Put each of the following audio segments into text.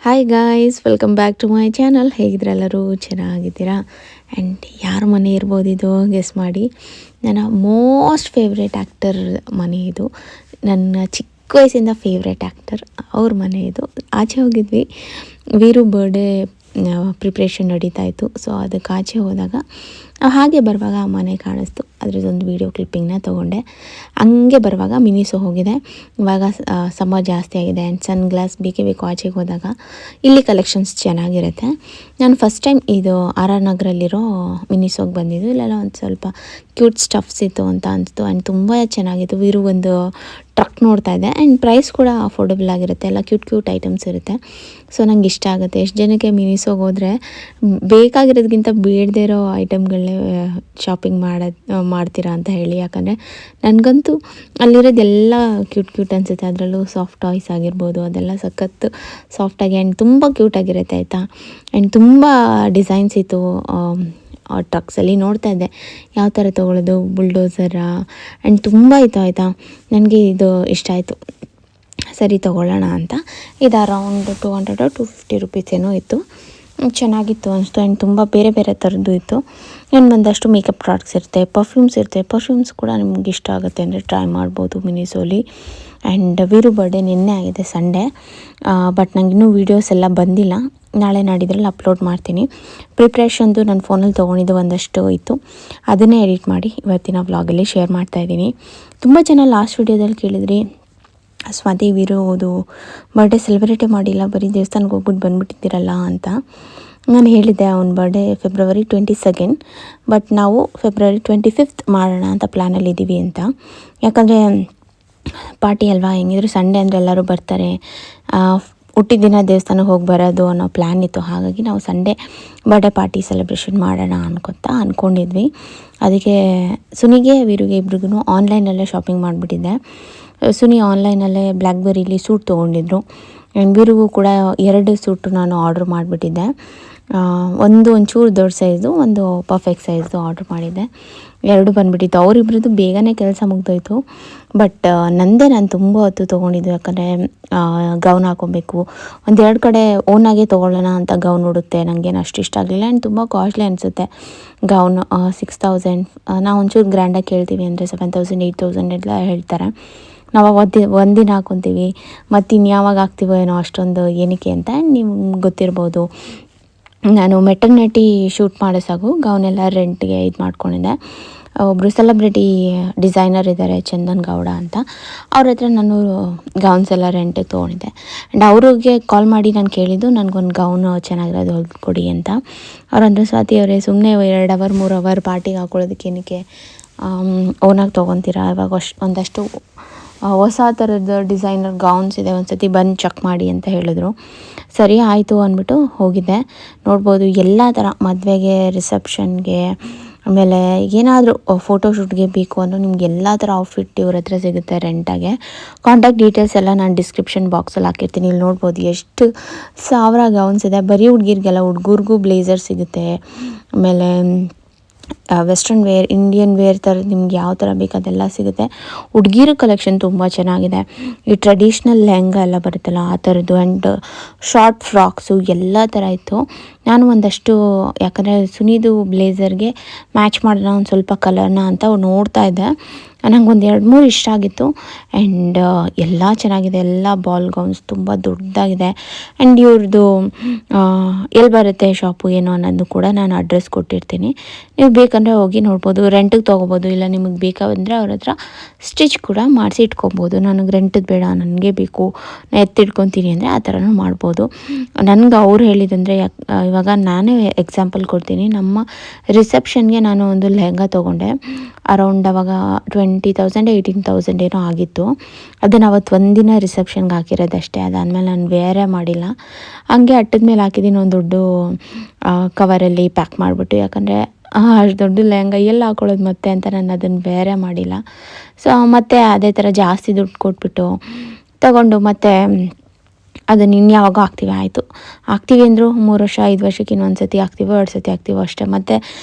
Hi guys, welcome back to my channel. ಹೇಗಿದ್ರೆಲ್ಲರೂ ಚೆನ್ನಾಗಿದ್ದೀರಾ? And ಯಾರ ಮನೆ ಇರ್ಬೋದು ಇದು ಗೆಸ್ ಮಾಡಿ. ನನ್ನ ಮೋಸ್ಟ್ ಫೇವ್ರೇಟ್ ಆ್ಯಕ್ಟರ್ ಮನೆ ಇದು. ನನ್ನ ಚಿಕ್ಕ ವಯಸ್ಸಿಂದ ಫೇವ್ರೇಟ್ ಆ್ಯಕ್ಟರ್ ಅವ್ರ ಮನೆ ಇದು. ಆಚೆ ಹೋಗಿದ್ವಿ, ವೀರು ಬರ್ಡೇ ಪ್ರಿಪ್ರೇಷನ್ ನಡೀತಾ ಇತ್ತು. ಸೊ ಅದಕ್ಕೆ ಆಚೆ ಹೋದಾಗ ಹಾಗೆ ಬರುವಾಗ ಆ ಮನೆ ಕಾಣಿಸ್ತು. ಅದರದ್ದೊಂದು ವೀಡಿಯೋ ಕ್ಲಿಪ್ಪಿಂಗ್ನ ತೊಗೊಂಡೆ. ಹಂಗೆ ಬರುವಾಗ ಮಿನಿಸೋ ಹೋಗಿದೆ. ಇವಾಗ ಸಮ್ಮರ್ ಜಾಸ್ತಿ ಆಗಿದೆ ಆ್ಯಂಡ್ ಸನ್ ಗ್ಲಾಸ್ ಬೇಕೇ ಬೇಕು ಆಚೆಗೆ ಹೋದಾಗ. ಇಲ್ಲಿ ಕಲೆಕ್ಷನ್ಸ್ ಚೆನ್ನಾಗಿರುತ್ತೆ. ನಾನು ಫಸ್ಟ್ ಟೈಮ್ ಇದು ಆರ್ ಆರ್ ನಗರಲ್ಲಿರೋ ಮಿನಿಸೋಗೆ ಬಂದಿದ್ದು. ಇಲ್ಲೆಲ್ಲ ಒಂದು ಸ್ವಲ್ಪ ಕ್ಯೂಟ್ ಸ್ಟಫ್ಸ್ ಇತ್ತು ಅಂತ ಅನಿಸ್ತು ಆ್ಯಂಡ್ ತುಂಬ ಚೆನ್ನಾಗಿತ್ತು. ವೀರು ಒಂದು ಟ್ರಕ್ ನೋಡ್ತಾ ಇದೆ ಆ್ಯಂಡ್ ಪ್ರೈಸ್ ಕೂಡ ಅಫೋರ್ಡಬಲ್ ಆಗಿರುತ್ತೆ. ಎಲ್ಲ ಕ್ಯೂಟ್ ಐಟಮ್ಸ್ ಇರುತ್ತೆ. ಸೊ ನಂಗೆ ಇಷ್ಟ ಆಗುತ್ತೆ. ಎಷ್ಟು ಜನಕ್ಕೆ ಮಿನಿಸೋಗೆ ಹೋದರೆ ಬೇಕಾಗಿರೋದಕ್ಕಿಂತ ಬೇಡದೇ ಇರೋ ಐಟಮ್ಗಳನ್ನೇ ಶಾಪಿಂಗ್ ಮಾಡ್ತೀರಾ ಅಂತ ಹೇಳಿ. ಯಾಕಂದರೆ ನನಗಂತೂ ಅಲ್ಲಿರೋದೆಲ್ಲ ಕ್ಯೂಟ್ ಅನಿಸುತ್ತೆ. ಅದರಲ್ಲೂ ಸಾಫ್ಟ್ ಟಾಯ್ಸ್ ಆಗಿರ್ಬೋದು, ಅದೆಲ್ಲ ಸಖತ್ತು ಸಾಫ್ಟಾಗಿ ಆ್ಯಂಡ್ ತುಂಬ ಕ್ಯೂಟಾಗಿರುತ್ತೆ ಆಯಿತಾ. ಆ್ಯಂಡ್ ತುಂಬ ಡಿಸೈನ್ಸ್ ಇತ್ತು ಟ್ರಕ್ಸಲ್ಲಿ. ನೋಡ್ತಾ ಇದ್ದೆ ಯಾವ ಥರ ತೊಗೊಳ್ಳೋದು, ಬುಲ್ಡೋಸರಾ ಆ್ಯಂಡ್ ತುಂಬ ಇತ್ತು ಆಯಿತಾ. ನನಗೆ ಇದು ಇಷ್ಟ ಆಯಿತು, ಸರಿ ತೊಗೊಳ್ಳೋಣ ಅಂತ. ಇದು ಅರೌಂಡ್ 200-250 ರುಪೀಸ್ ಏನೋ ಇತ್ತು. ಚೆನ್ನಾಗಿತ್ತು ಅನಿಸ್ತು. ಆ್ಯಂಡ್ ತುಂಬ ಬೇರೆ ಬೇರೆ ಥರದ್ದು ಇತ್ತು. ಆ್ಯಂಡ್ ಒಂದಷ್ಟು ಮೇಕಪ್ ಪ್ರಾಡಕ್ಟ್ಸ್ ಇರುತ್ತೆ, ಪರ್ಫ್ಯೂಮ್ಸ್ ಇರುತ್ತೆ. ಪರ್ಫ್ಯೂಮ್ಸ್ ಕೂಡ ನಿಮ್ಗೆ ಇಷ್ಟ ಆಗುತ್ತೆ ಅಂದರೆ ಟ್ರೈ ಮಾಡ್ಬೋದು ಮಿನಿಸೋಲಿ. ಆ್ಯಂಡ್ ವೀರು ಬರ್ಡೇ ನಿನ್ನೆ ಆಗಿದೆ, ಸಂಡೇ. ಬಟ್ ನಂಗೆ ಇನ್ನೂ ವೀಡಿಯೋಸ್ ಎಲ್ಲ ಬಂದಿಲ್ಲ. ನಾಳೆ ನಾಡಿದ್ರಲ್ಲಿ ಅಪ್ಲೋಡ್ ಮಾಡ್ತೀನಿ. ಪ್ರಿಪ್ರೇಷನ್ದು ನನ್ನ ಫೋನಲ್ಲಿ ತೊಗೊಂಡಿದ್ದು ಒಂದಷ್ಟು ಇತ್ತು, ಅದನ್ನೇ ಎಡಿಟ್ ಮಾಡಿ ಇವತ್ತಿನ ವ್ಲಾಗಲ್ಲಿ ಶೇರ್ ಮಾಡ್ತಾಯಿದ್ದೀನಿ. ತುಂಬ ಜನ ಲಾಸ್ಟ್ ವೀಡಿಯೋದಲ್ಲಿ ಕೇಳಿದ್ರಿ, ಸ್ವಾತಿ ವೀರು ಅದು ಬರ್ಡೇ ಸೆಲೆಬ್ರೇಟೇ ಮಾಡಿಲ್ಲ, ಬರೀ ದೇವಸ್ಥಾನಕ್ಕೆ ಹೋಗ್ಬಿಟ್ಟು ಬಂದುಬಿಟ್ಟಿದ್ದೀರಲ್ಲ ಅಂತ. ನಾನು ಹೇಳಿದ್ದೆ ಅವ್ನ ಬರ್ಡೇ ಫೆಬ್ರವರಿ 22, ಬಟ್ ನಾವು ಫೆಬ್ರವರಿ 25 ಮಾಡೋಣ ಅಂತ ಪ್ಲ್ಯಾನಲ್ಲಿದ್ದೀವಿ ಅಂತ. ಯಾಕಂದರೆ ಪಾರ್ಟಿ ಅಲ್ವಾ, ಹೆಂಗಿದ್ರು ಸಂಡೇ ಅಂದರೆ ಎಲ್ಲರೂ ಬರ್ತಾರೆ, ಹುಟ್ಟಿದ ದಿನ ದೇವಸ್ಥಾನಕ್ಕೆ ಹೋಗಿ ಬರೋದು ಅನ್ನೋ ಪ್ಲ್ಯಾನ್ ಇತ್ತು. ಹಾಗಾಗಿ ನಾವು ಸಂಡೇ ಬರ್ಡೇ ಪಾರ್ಟಿ ಸೆಲೆಬ್ರೇಷನ್ ಮಾಡೋಣ ಅಂದ್ಕೊಂಡಿದ್ವಿ. ಅದಕ್ಕೆ ಸುನಿಗೆ ವೀರುಗೆ ಇಬ್ರಿಗೂ ಆನ್ಲೈನಲ್ಲೇ ಶಾಪಿಂಗ್ ಮಾಡಿಬಿಟ್ಟಿದ್ದೆ. ಸುನಿ ಆನ್ಲೈನಲ್ಲೇ ಬ್ಲ್ಯಾಕ್ಬೆರಿಲಿ ಸೂಟ್ ತೊಗೊಂಡಿದ್ರು. ಆ್ಯಂಡ್ ವೀರಿಗೂ ಕೂಡ 2 ಸೂಟು ನಾನು ಆರ್ಡ್ರ್ ಮಾಡಿಬಿಟ್ಟಿದ್ದೆ. ಒಂಚೂರು ದೊಡ್ಡ ಸೈಜು, ಒಂದು ಪರ್ಫೆಕ್ಟ್ ಸೈಜ್ದು ಆರ್ಡ್ರ್ ಮಾಡಿದ್ದೆ. 2 ಬಂದುಬಿಟ್ಟಿತ್ತು. ಅವರಿಬ್ರದ್ದು ಬೇಗನೆ ಕೆಲಸ ಮುಗ್ದೋಯ್ತು. ಬಟ್ ನಾನು ತುಂಬ ಹೊತ್ತು ತೊಗೊಂಡಿದ್ದು. ಯಾಕಂದರೆ ಗೌನ್ ಹಾಕೊಬೇಕು, 1-2 ಕಡೆ ಓನಾಗೆ ತೊಗೊಳ್ಳೋಣ ಅಂತ ಗೌನ್ ಹುಡುಕ್ತೆ. ನನಗೇನು ಅಷ್ಟು ಇಷ್ಟ ಆಗಲಿಲ್ಲ ಆ್ಯಂಡ್ ತುಂಬ ಕಾಸ್ಟ್ಲಿ ಅನಿಸುತ್ತೆ ಗೌನ್. 6000 ನಾವು ಒಂಚೂರು ಗ್ರ್ಯಾಂಡಾಗಿ ಕೇಳ್ತೀವಿ ಅಂದರೆ 7000-8000 ಎಲ್ಲ ಹೇಳ್ತಾರೆ. ನಾವು ಒಂದಿನ ಹಾಕ್ಕೊತೀವಿ, ಮತ್ತು ಇನ್ಯಾವಾಗ ಹಾಕ್ತೀವೋ ಏನೋ ಅಷ್ಟೊಂದು ಏನಕ್ಕೆ ಅಂತ. ಆ್ಯಂಡ್ ನಿಮ್ಗೆ ಗೊತ್ತಿರ್ಬೋದು, ನಾನು ಮೆಟರ್ನಿಟಿ ಶೂಟ್ ಮಾಡೋ ಸಾಗು ಗೌನೆಲ್ಲ ರೆಂಟ್ಗೆ ಇದು ಮಾಡ್ಕೊಂಡಿದ್ದೆ. ಒಬ್ಬರು ಸೆಲೆಬ್ರಿಟಿ ಡಿಸೈನರ್ ಇದ್ದಾರೆ, ಚಂದನ್ ಗೌಡ ಅಂತ. ಅವ್ರ ಹತ್ರ ನಾನು ಗೌನ್ಸ್ ಎಲ್ಲ ರೆಂಟಿಗೆ ತೊಗೊಂಡಿದ್ದೆ. ಆ್ಯಂಡ್ ಅವ್ರಿಗೆ ಕಾಲ್ ಮಾಡಿ ನಾನು ಕೇಳಿದ್ದು, ನನಗೊಂದು ಗೌನು ಚೆನ್ನಾಗಿರೋದು ಹೊಲ್ಕೊಡಿ ಅಂತ. ಅವ್ರಂದ್ರೆ, ಸ್ವಾತಿ ಅವರೇ, ಸುಮ್ಮನೆ 2 ಅವರ್ 3 ಅವರ್ ಪಾರ್ಟಿಗೆ ಹಾಕ್ಕೊಳ್ಳೋದಕ್ಕೆ ಏನಕ್ಕೆ ಓನಾಗಿ ತೊಗೊತೀರಾ, ಇವಾಗ ಒಂದಷ್ಟು ಹೊಸ ಥರದ ಡಿಸೈನರ್ ಗೌನ್ಸ್ ಇದೆ, ಒಂದು ಸತಿ ಬಂದು ಚೆಕ್ ಮಾಡಿ ಅಂತ ಹೇಳಿದ್ರು. ಸರಿ ಆಯಿತು ಅಂದ್ಬಿಟ್ಟು ಹೋಗಿದ್ದೆ. ನೋಡ್ಬೋದು ಎಲ್ಲ ಥರ ಮದುವೆಗೆ, ರಿಸೆಪ್ಷನ್ಗೆ, ಆಮೇಲೆ ಏನಾದರೂ ಫೋಟೋಶೂಟ್ಗೆ ಬೇಕು ಅಂದರೂ ನಿಮ್ಗೆ ಎಲ್ಲ ಥರ ಔಟ್ಫಿಟ್ ಇವ್ರ ಹತ್ರ ಸಿಗುತ್ತೆ ರೆಂಟಾಗೆ. ಕಾಂಟ್ಯಾಕ್ಟ್ ಡೀಟೇಲ್ಸ್ ಎಲ್ಲ ನಾನು ಡಿಸ್ಕ್ರಿಪ್ಷನ್ ಬಾಕ್ಸಲ್ಲಿ ಹಾಕಿರ್ತೀನಿ. ಇಲ್ಲಿ ನೋಡ್ಬೋದು ಎಷ್ಟು ಸಾವಿರ ಗೌನ್ಸ್ ಇದೆ. ಬರೀ ಹುಡುಗಿರಿಗೆಲ್ಲ, ಹುಡುಗರಿಗೂ ಬ್ಲೇಸರ್ ಸಿಗುತ್ತೆ. ಆಮೇಲೆ ವೆಸ್ಟರ್ನ್ ವೇರ್, ಇಂಡಿಯನ್ ವೇರ್ ಥರದ್ದು ನಿಮ್ಗೆ ಯಾವ ಥರ ಬೇಕು ಅದೆಲ್ಲ ಸಿಗುತ್ತೆ. ಹುಡುಗಿರ ಕಲೆಕ್ಷನ್ ತುಂಬ ಚೆನ್ನಾಗಿದೆ. ಈ ಟ್ರೆಡಿಷ್ನಲ್ ಲೆಹಂಗಾ ಎಲ್ಲ ಬರುತ್ತಲ್ಲ ಆ ಥರದ್ದು, ಆ್ಯಂಡ್ ಶಾರ್ಟ್ ಫ್ರಾಕ್ಸು ಎಲ್ಲ ಥರ ಇತ್ತು. ನಾನು ಒಂದಷ್ಟು, ಯಾಕಂದರೆ ಸುನಿದು ಬ್ಲೇಸರ್ಗೆ ಮ್ಯಾಚ್ ಮಾಡೋಣ ಒಂದು ಸ್ವಲ್ಪ ಕಲರ್ನ ಅಂತ ನೋಡ್ತಾ ಇದ್ದೆ. ನಂಗೆ 1-2-3 ಇಷ್ಟ ಆಗಿತ್ತು. ಆ್ಯಂಡ್ ಎಲ್ಲ ಚೆನ್ನಾಗಿದೆ. ಎಲ್ಲ ಬಾಲ್ ಗೌನ್ಸ್ ತುಂಬ ದೊಡ್ಡದಾಗಿದೆ. ಆ್ಯಂಡ್ ಇವ್ರದ್ದು ಎಲ್ಲಿ ಬರುತ್ತೆ ಶಾಪು ಏನು ಅನ್ನೋದು ಕೂಡ ನಾನು ಅಡ್ರೆಸ್ ಕೊಟ್ಟಿರ್ತೀನಿ. ನೀವು ಬೇಕಂದರೆ ಹೋಗಿ ನೋಡ್ಬೋದು. ರೆಂಟಿಗೆ ತೊಗೋಬೋದು, ಇಲ್ಲ ನಿಮಗೆ ಬೇಕಾದರೆ ಅವ್ರ ಹತ್ರ ಸ್ಟಿಚ್ ಕೂಡ ಮಾಡಿಸಿ ಇಟ್ಕೊಬೋದು. ನನಗೆ ರೆಂಟಿಗೆ ಬೇಡ, ನನಗೆ ಬೇಕು, ನಾನು ಎತ್ತಿಟ್ಕೊತೀನಿ ಅಂದರೆ ಆ ಥರನೂ ಮಾಡ್ಬೋದು. ನನಗೆ ಅವ್ರು ಹೇಳಿದಂದರೆ, ಇವಾಗ ನಾನೇ ಎಕ್ಸಾಂಪಲ್ ಕೊಡ್ತೀನಿ. ನಮ್ಮ ರಿಸೆಪ್ಷನ್ಗೆ ನಾನು ಒಂದು ಲೆಹಂಗಾ ತೊಗೊಂಡೆ. ಅರೌಂಡ್ ಅವಾಗ 20,000-18,000 ಏನೋ ಆಗಿತ್ತು. ಅದನ್ನು ಅವತ್ತು ಒಂದಿನ ರಿಸೆಪ್ಷನ್ಗೆ ಹಾಕಿರೋದಷ್ಟೇ. ಅದಾದಮೇಲೆ ನಾನು ವೇರೇ ಮಾಡಿಲ್ಲ. ಹಂಗೆ ಅಟ್ಟದ ಮೇಲೆ ಹಾಕಿದ್ದೀನಿ ಒಂದು ದೊಡ್ಡ ಕವರಲ್ಲಿ ಪ್ಯಾಕ್ ಮಾಡಿಬಿಟ್ಟು. ಯಾಕಂದರೆ ಅಷ್ಟು ದೊಡ್ಡ ಲೆಹಂಗಾ ಎಲ್ಲಿ ಹಾಕೊಳ್ಳೋದು ಮತ್ತೆ ಅಂತ ನಾನು ಅದನ್ನು ಬೇರೆ ಮಾಡಿಲ್ಲ. ಸೊ ಮತ್ತೆ ಅದೇ ಥರ ಜಾಸ್ತಿ ದುಡ್ಡು ಕೊಟ್ಬಿಟ್ಟು ತಗೊಂಡು ಮತ್ತೆ ಅದನ್ನು ಇನ್ಯಾವಾಗ ಹಾಕ್ತೀವಿ ಅಂದರು 3 ವರ್ಷ 5 ವರ್ಷಕ್ಕೆ ಇನ್ನೊಂದು ಸತಿ ಹಾಕ್ತೀವೋ 2 ಸತಿ ಹಾಕ್ತೀವೋ ಅಷ್ಟೇ. ಮತ್ತು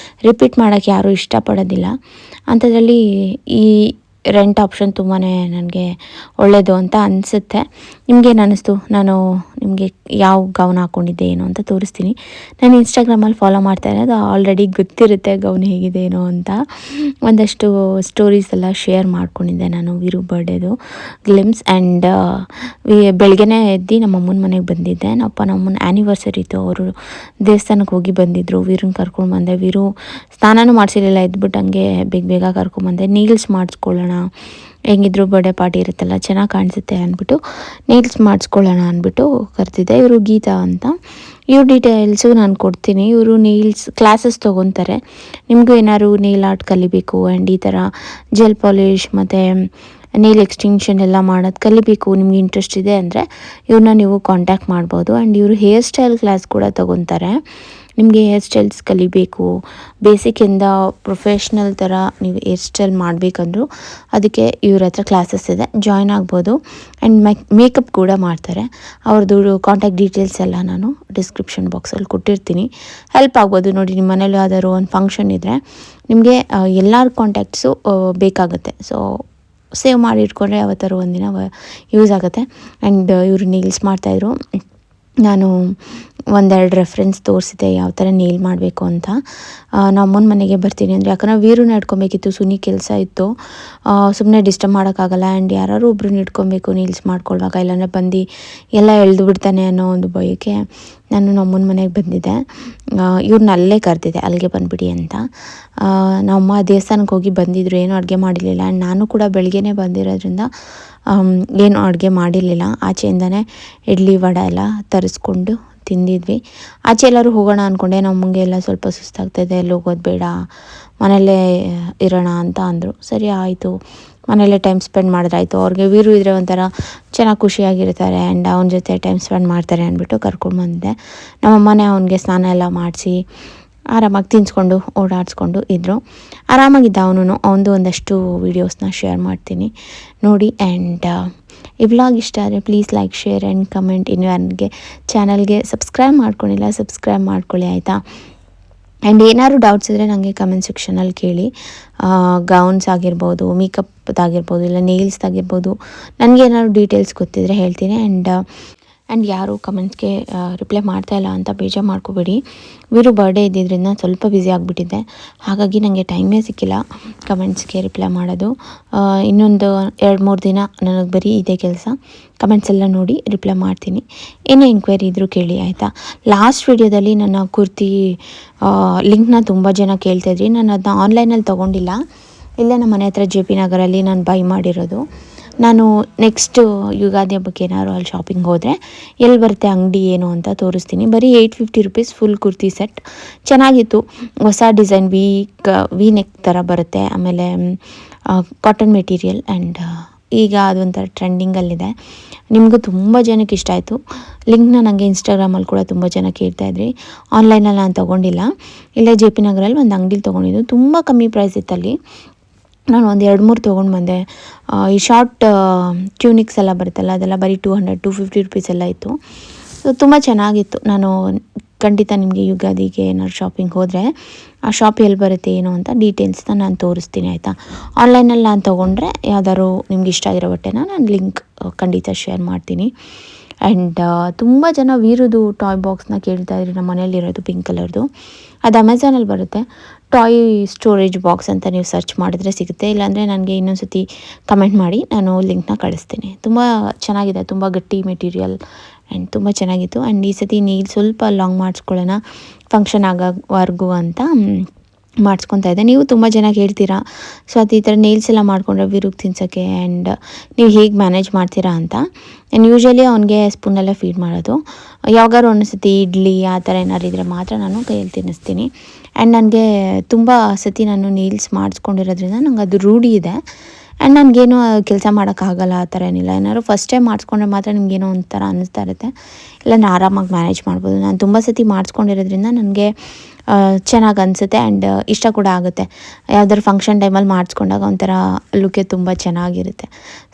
ರಿಪೀಟ್ ಮಾಡೋಕ್ಕೆ ಯಾರೂ ಇಷ್ಟಪಡೋದಿಲ್ಲ. ಅಂಥದ್ರಲ್ಲಿ ರೆಂಟ್ ಆಪ್ಷನ್ ತುಂಬಾ ನನಗೆ ಒಳ್ಳೆಯದು ಅಂತ ಅನಿಸುತ್ತೆ. ನಿಮಗೇನು ಅನ್ನಿಸ್ತು? ನಾನು ನಿಮಗೆ ಯಾವ ಗೌನ್ ಹಾಕ್ಕೊಂಡಿದ್ದೆ ಏನು ಅಂತ ತೋರಿಸ್ತೀನಿ. ನಾನು ಇನ್ಸ್ಟಾಗ್ರಾಮಲ್ಲಿ ಫಾಲೋ ಮಾಡ್ತಾ ಇರೋದು ಆಲ್ರೆಡಿ ಗೊತ್ತಿರುತ್ತೆ ಗೌನ್ ಹೇಗಿದೆ ಏನೋ ಅಂತ. ಒಂದಷ್ಟು ಸ್ಟೋರೀಸ್ ಎಲ್ಲ ಶೇರ್ ಮಾಡ್ಕೊಂಡಿದ್ದೆ ನಾನು ವೀರು ಬರ್ಡೇದು ಗ್ಲಿಮ್ಸ್. ಆ್ಯಂಡ್ ಬೆಳಗ್ಗೆನೇ ಎದ್ದು ನಮ್ಮ ಅಮ್ಮನ ಮನೆಗೆ ಬಂದಿದ್ದೆ. ನಮ್ಮನ ಆ್ಯನಿವರ್ಸರಿ ಇತ್ತು, ಅವರು ದೇವಸ್ಥಾನಕ್ಕೆ ಹೋಗಿ ಬಂದಿದ್ದರು. ವೀರನ್ನ ಕರ್ಕೊಂಡು ಬಂದೆ. ವೀರು ಸ್ನಾನನೂ ಮಾಡಿಸಿರಲಿಲ್ಲ, ಎದ್ಬಿಟ್ಟು ಹಂಗೆ ಬೇಗ ಕರ್ಕೊಂಬಂದೆ. ನೀಲ್ಸ್ ಮಾಡಿಸ್ಕೊಳ್ಳೋಣ, ಹೆಂಗಿದ್ರು ಬರ್ಡೇ ಪಾರ್ಟಿ ಇರುತ್ತಲ್ಲ, ಚೆನ್ನಾಗಿ ಕಾಣಿಸುತ್ತೆ ಅಂದ್ಬಿಟ್ಟು ನೀಲ್ಸ್ ಮಾಡಿಸ್ಕೊಳ್ಳೋಣ ಅಂದ್ಬಿಟ್ಟು ಕರೆದಿದ್ದೆ. ಇವರು ಗೀತಾ ಅಂತ. ಇವ್ರ ಡೀಟೇಲ್ಸು ನಾನು ಕೊಡ್ತೀನಿ. ಇವರು ನೀಲ್ಸ್ ಕ್ಲಾಸಸ್ ತೊಗೊತಾರೆ. ನಿಮಗೂ ಏನಾದ್ರು ನೀಲ್ ಆರ್ಟ್ ಕಲಿಬೇಕು ಆ್ಯಂಡ್ ಈ ಥರ ಜೆಲ್ ಪಾಲಿಷ್ ಮತ್ತು ನೀಲ್ ಎಕ್ಸ್ಟೆನ್ಷನ್ ಎಲ್ಲ ಮಾಡೋದು ಕಲಿಬೇಕು, ನಿಮ್ಗೆ ಇಂಟ್ರೆಸ್ಟ್ ಇದೆ ಅಂದರೆ ಇವ್ರನ್ನ ನೀವು ಕಾಂಟ್ಯಾಕ್ಟ್ ಮಾಡ್ಬೋದು. ಆ್ಯಂಡ್ ಇವರು ಹೇರ್ ಸ್ಟೈಲ್ ಕ್ಲಾಸ್ ಕೂಡ ತೊಗೊತಾರೆ. ನಿಮಗೆ ಹೇರ್ ಸ್ಟೈಲ್ಸ್ ಕಲಿಬೇಕು, ಬೇಸಿಕ್ಕಿಂದ ಪ್ರೊಫೆಷ್ನಲ್ ಥರ ನೀವು ಹೇರ್ ಸ್ಟೈಲ್ ಮಾಡಬೇಕಂದ್ರೂ ಅದಕ್ಕೆ ಇವ್ರ ಹತ್ರ ಕ್ಲಾಸಸ್ ಇದೆ, ಜಾಯ್ನ್ ಆಗ್ಬೋದು. ಆ್ಯಂಡ್ ಮೇಕಪ್ ಕೂಡ ಮಾಡ್ತಾರೆ. ಅವ್ರದ್ದು ಕಾಂಟ್ಯಾಕ್ಟ್ ಡೀಟೇಲ್ಸ್ ಎಲ್ಲ ನಾನು ಡಿಸ್ಕ್ರಿಪ್ಷನ್ ಬಾಕ್ಸಲ್ಲಿ ಕೊಟ್ಟಿರ್ತೀನಿ, ಹೆಲ್ಪ್ ಆಗ್ಬೋದು. ನೋಡಿ, ನಿಮ್ಮ ಮನೇಲಿ ಯಾವ್ದಾದ್ರು ಒಂದು ಫಂಕ್ಷನ್ ಇದ್ದರೆ ನಿಮಗೆ ಎಲ್ಲರ ಕಾಂಟ್ಯಾಕ್ಟ್ಸು ಬೇಕಾಗುತ್ತೆ. ಸೊ ಸೇವ್ ಮಾಡಿ ಇಟ್ಕೊಂಡ್ರೆ ಯಾವತ್ತಾರು ಒಂದಿನ ಯೂಸ್ ಆಗುತ್ತೆ. ಆ್ಯಂಡ್ ಇವರು ನೀಲ್ಸ್ ಮಾಡ್ತಾಯಿದ್ರು. ನಾನು ಒಂದೆರಡು ರೆಫರೆನ್ಸ್ ತೋರಿಸಿದೆ ಯಾವ ಥರ ನೇಲ್ ಮಾಡಬೇಕು ಅಂತ. ನಮ್ಮ ಅಮ್ಮನ ಮನೆಗೆ ಬರ್ತೀನಿ ಅಂದರೆ, ಯಾಕಂದರೆ ವೀರನ್ನ ಇಟ್ಕೊಬೇಕಿತ್ತು, ಸುನಿ ಕೆಲಸ ಇತ್ತು, ಸುಮ್ಮನೆ ಡಿಸ್ಟರ್ಬ್ ಮಾಡೋಕ್ಕಾಗಲ್ಲ. ಆ್ಯಂಡ್ ಯಾರು ಒಬ್ರನ್ನ ಇಟ್ಕೊಬೇಕು ನೀಲ್ಸ್ ಮಾಡ್ಕೊಳ್ಳುವಾಗ, ಇಲ್ಲಾಂದರೆ ಬಂದು ಎಲ್ಲ ಎಳೆದು ಬಿಡ್ತಾನೆ ಅನ್ನೋ ಒಂದು ಭಯಕ್ಕೆ ನಾನು ನಮ್ಮನ ಮನೆಗೆ ಬಂದಿದ್ದೆ. ಇವ್ರನ್ನ ಅಲ್ಲೇ ಕರೆದಿದ್ದೆ, ಅಲ್ಲಿಗೆ ಬಂದುಬಿಡಿ ಅಂತ. ನಮ್ಮಮ್ಮ ದೇವಸ್ಥಾನಕ್ಕೆ ಹೋಗಿ ಬಂದಿದ್ದರು, ಏನೂ ಅಡುಗೆ ಮಾಡಿರಲಿಲ್ಲ. ಆ್ಯಂಡ್ ನಾನು ಕೂಡ ಬೆಳಗ್ಗೆನೇ ಬಂದಿರೋದ್ರಿಂದ ಏನು ಅಡುಗೆ ಮಾಡಿರಲಿಲ್ಲ. ಆಚೆಯಿಂದನೇ ಇಡ್ಲಿ ವಡೆ ಎಲ್ಲ ತರಿಸ್ಕೊಂಡು ತಿಂದಿದ್ವಿ. ಆಚೆ ಎಲ್ಲರೂ ಹೋಗೋಣ ಅಂದ್ಕೊಂಡೆ. ನಮಗೆ ಎಲ್ಲ ಸ್ವಲ್ಪ ಸುಸ್ತಾಗ್ತಾಯಿದೆ, ಎಲ್ಲಿ ಹೋಗೋದು ಬೇಡ, ಮನೆಯಲ್ಲೇ ಇರೋಣ ಅಂತ ಅಂದರು. ಸರಿ ಆಯಿತು, ಮನೆಯಲ್ಲೇ ಟೈಮ್ ಸ್ಪೆಂಡ್ ಮಾಡಿದ್ರಾಯ್ತು. ಅವ್ರಿಗೆ ವೀರು ಇದ್ದರೆ ಒಂಥರ ಚೆನ್ನಾಗಿ ಖುಷಿಯಾಗಿರ್ತಾರೆ ಆ್ಯಂಡ್ ಅವನ ಜೊತೆ ಟೈಮ್ ಸ್ಪೆಂಡ್ ಮಾಡ್ತಾರೆ ಅಂದ್ಬಿಟ್ಟು ಕರ್ಕೊಂಡು ಬಂದಿದ್ದೆ. ನಮ್ಮಮ್ಮನೇ ಅವನಿಗೆ ಸ್ನಾನ ಎಲ್ಲ ಮಾಡಿಸಿ ಆರಾಮಾಗಿ ತಿನ್ನಿಸ್ಕೊಂಡು ಓಡಾಡಿಸ್ಕೊಂಡು ಇದ್ದರು. ಆರಾಮಾಗಿದ್ದ ಅವನು. ಅವನದು ಒಂದಷ್ಟು ವೀಡಿಯೋಸ್ನ ಶೇರ್ ಮಾಡ್ತೀನಿ ನೋಡಿ. ಆ್ಯಂಡ್ ಈ ವ್ಲಾಗ್ ಇಷ್ಟ ಆದರೆ please like, share and comment. ಇನ್ನು ನನಗೆ ಚಾನಲ್ಗೆ ಸಬ್ಸ್ಕ್ರೈಬ್ ಮಾಡ್ಕೊಂಡಿಲ್ಲ, ಸಬ್ಸ್ಕ್ರೈಬ್ ಮಾಡ್ಕೊಳ್ಳಿ ಆಯಿತಾ. ಆ್ಯಂಡ್ ಏನಾದ್ರು ಡೌಟ್ಸ್ ಇದ್ದರೆ ನನಗೆ ಕಮೆಂಟ್ ಸೆಕ್ಷನಲ್ಲಿ ಕೇಳಿ. ಗೌನ್ಸ್ ಆಗಿರ್ಬೋದು, ಮೇಕಪ್ದಾಗಿರ್ಬೋದು, ಇಲ್ಲ ನೇಲ್ಸ್ದಾಗಿರ್ಬೋದು, ನನಗೇನಾದ್ರು ಡೀಟೇಲ್ಸ್ ಗೊತ್ತಿದ್ದರೆ ಹೇಳ್ತೀನಿ. ಆ್ಯಂಡ್ ಯಾರು ಕಮೆಂಟ್ಸ್ಗೆ ರಿಪ್ಲೈ ಮಾಡ್ತಾಯಿಲ್ಲ ಅಂತ ಬೇಜಾರು ಮಾಡ್ಕೋಬೇಡಿ. ವೀರು ಬರ್ಡೇ ಇದ್ದಿದ್ದರಿಂದ ಸ್ವಲ್ಪ ಬ್ಯುಸಿ ಆಗಿಬಿಟ್ಟಿದ್ದೆ, ಹಾಗಾಗಿ ನನಗೆ ಟೈಮೇ ಸಿಕ್ಕಿಲ್ಲ ಕಮೆಂಟ್ಸ್ಗೆ ರಿಪ್ಲೈ ಮಾಡೋದು. ಇನ್ನೊಂದು 2-3 ದಿನ ನನಗೆ ಬರೀ ಇದೇ ಕೆಲಸ. ಕಮೆಂಟ್ಸ್ ಎಲ್ಲ ನೋಡಿ ರಿಪ್ಲೈ ಮಾಡ್ತೀನಿ. ಏನೇ ಎಂಕ್ವೈರಿ ಇದ್ದರೂ ಕೇಳಿ ಆಯಿತಾ. ಲಾಸ್ಟ್ ವಿಡಿಯೋದಲ್ಲಿ ನನ್ನ ಕುರ್ತಿ ಲಿಂಕ್ನ ತುಂಬ ಜನ ಕೇಳ್ತಾಯಿದ್ರಿ. ನಾನು ಅದನ್ನ ಆನ್ಲೈನಲ್ಲಿ ತೊಗೊಂಡಿಲ್ಲ, ಇಲ್ಲೇ ನಮ್ಮ ಮನೆ ಹತ್ರ JP ನಗರಲ್ಲಿ ನಾನು ಬೈ ಮಾಡಿರೋದು. ನಾನು ನೆಕ್ಸ್ಟು ಯುಗಾದಿ ಹಬ್ಬಕ್ಕೆ ಏನಾದ್ರು ಅಲ್ಲಿ ಶಾಪಿಂಗ್ ಹೋದರೆ ಎಲ್ಲಿ ಬರುತ್ತೆ ಅಂಗಡಿ ಏನು ಅಂತ ತೋರಿಸ್ತೀನಿ. ಬರೀ 850 ರುಪೀಸ್ ಫುಲ್ ಕುರ್ತಿ ಸೆಟ್, ಚೆನ್ನಾಗಿತ್ತು. ಹೊಸ ಡಿಸೈನ್ ವಿ ನೆಕ್ ಥರ ಬರುತ್ತೆ. ಆಮೇಲೆ ಕಾಟನ್ ಮೆಟೀರಿಯಲ್ ಆ್ಯಂಡ್ ಈಗ ಅದೊಂಥರ ಟ್ರೆಂಡಿಂಗಲ್ಲಿದೆ. ನಿಮಗೂ ತುಂಬ ಜನಕ್ಕೆ ಇಷ್ಟ ಆಯಿತು. ಲಿಂಕ್ನ ನನಗೆ ಇನ್ಸ್ಟಾಗ್ರಾಮಲ್ಲಿ ಕೂಡ ತುಂಬ ಜನ ಕೇಳ್ತಾಯಿದ್ರಿ. ಆನ್ಲೈನಲ್ಲಿ ನಾನು ತೊಗೊಂಡಿಲ್ಲ, ಇಲ್ಲೇ JP ನಗರಲ್ಲಿ ಒಂದು ಅಂಗಡಿಲಿ ತೊಗೊಂಡಿದ್ದು. ತುಂಬ ಕಮ್ಮಿ ಪ್ರೈಸ್ ಇತ್ತಲ್ಲಿ. ನಾನು ಒಂದು 2-3 ತೊಗೊಂಡು ಬಂದೆ. ಈ ಶಾರ್ಟ್ ಟ್ಯೂನಿಕ್ಸ್ ಎಲ್ಲ ಬರುತ್ತಲ್ಲ, ಅದೆಲ್ಲ ಬರೀ 200-250 ರುಪೀಸ್ ಎಲ್ಲ ಇತ್ತು. ಸೊ ತುಂಬ ಚೆನ್ನಾಗಿತ್ತು. ನಾನು ಖಂಡಿತ ನಿಮಗೆ ಯುಗಾದಿಗೆ ಏನಾದ್ರು ಶಾಪಿಂಗ್ ಹೋದರೆ ಆ ಶಾಪ್ ಎಲ್ಲಿ ಬರುತ್ತೆ ಏನು ಅಂತ ಡೀಟೇಲ್ಸ್ನ ನಾನು ತೋರಿಸ್ತೀನಿ ಆಯಿತಾ. ಆನ್ಲೈನಲ್ಲಿ ನಾನು ತೊಗೊಂಡ್ರೆ ಯಾವ್ದಾದ್ರು ನಿಮ್ಗೆ ಇಷ್ಟ ಆಗಿರೋ ಬಟ್ಟೆನ ನಾನು ಲಿಂಕ್ ಖಂಡಿತ ಶೇರ್ ಮಾಡ್ತೀನಿ. ಆ್ಯಂಡ್ ತುಂಬ ಜನ ವೀರುದು ಟಾಯ್ ಬಾಕ್ಸ್ನ ಕೇಳ್ತಾಯಿದ್ರಿ. ನಮ್ಮ ಮನೇಲಿರೋದು ಪಿಂಕ್ ಕಲರ್ದು, ಅದು ಅಮೆಝಾನಲ್ಲಿ ಬರುತ್ತೆ. ಟಾಯ್ ಸ್ಟೋರೇಜ್ ಬಾಕ್ಸ್ ಅಂತ ನೀವು ಸರ್ಚ್ ಮಾಡಿದ್ರೆ ಸಿಗುತ್ತೆ. ಇಲ್ಲಾಂದರೆ ನನಗೆ ಇನ್ನೊಂದು ಸತಿ ಕಮೆಂಟ್ ಮಾಡಿ, ನಾನು ಲಿಂಕ್ನ ಕಳಿಸ್ತೀನಿ. ತುಂಬ ಚೆನ್ನಾಗಿದೆ, ತುಂಬ ಗಟ್ಟಿ ಮೆಟೀರಿಯಲ್ ಆ್ಯಂಡ್ ತುಂಬ ಚೆನ್ನಾಗಿತ್ತು. ಆ್ಯಂಡ್ ಈ ಸತಿ ನೀಲ್ ಸ್ವಲ್ಪ ಲಾಂಗ್ ಮಾಡಿಸ್ಕೊಳ್ಳೋಣ ಫಂಕ್ಷನ್ ಆಗೋವರೆಗೂ ಅಂತ ಮಾಡಿಸ್ಕೊತಾ ಇದ್ದೆ. ನೀವು ತುಂಬ ಜನ ಹೇಳ್ತೀರಾ, ಸೊ ಅದು ಈ ಥರ ನೇಲ್ಸ್ ಎಲ್ಲ ಮಾಡಿಕೊಂಡ್ರೆ ವೀರುಗೆ ತಿನ್ಸೋಕ್ಕೆ ಆ್ಯಂಡ್ ನೀವು ಹೇಗೆ ಮ್ಯಾನೇಜ್ ಮಾಡ್ತೀರಾ ಅಂತ. ನಾನು ಯೂಶ್ವಲಿ ಅವ್ನಿಗೆ ಸ್ಪೂನಲ್ಲೇ ಫೀಡ್ ಮಾಡೋದು. ಯಾವಾಗಾರು ಒಂದೊಂದು ಇಡ್ಲಿ ಆ ಥರ ಏನಾರು ಇದ್ದರೆ ಮಾತ್ರ ನಾನು ಕೈಯಲ್ಲಿ ತಿನ್ನಿಸ್ತೀನಿ. ಆ್ಯಂಡ್ ನನಗೆ ತುಂಬ ಸತಿ ನಾನು ನೇಲ್ಸ್ ಮಾಡಿಸ್ಕೊಂಡಿರೋದ್ರಿಂದ ನಂಗೆ ಅದು ರೂಢಿ ಇದೆ. ಆ್ಯಂಡ್ ನನಗೇನು ಕೆಲಸ ಮಾಡೋಕ್ಕಾಗಲ್ಲ ಆ ಥರ ಏನಿಲ್ಲ. ಏನಾದ್ರು ಫಸ್ಟ್ ಟೈಮ್ ಮಾಡಿಸ್ಕೊಂಡ್ರೆ ಮಾತ್ರ ನಿಮಗೇನೋ ಒಂಥರ ಅನ್ನಿಸ್ತಾ ಇರುತ್ತೆ, ಇಲ್ಲಾಂದ್ರೆ ಆರಾಮಾಗಿ ಮ್ಯಾನೇಜ್ ಮಾಡ್ಬೋದು. ನಾನು ತುಂಬ ಸತಿ ಮಾಡಿಸ್ಕೊಂಡಿರೋದ್ರಿಂದ ನನಗೆ ಚೆನ್ನಾಗಿ ಅನಿಸುತ್ತೆ ಆ್ಯಂಡ್ ಇಷ್ಟ ಕೂಡ ಆಗುತ್ತೆ. ಯಾವ್ದಾದ್ರು ಫಂಕ್ಷನ್ ಟೈಮಲ್ಲಿ ಮಾಡಿಸ್ಕೊಂಡಾಗ ಒಂಥರ ಲುಕ್ಕೆ ತುಂಬ ಚೆನ್ನಾಗಿರುತ್ತೆ.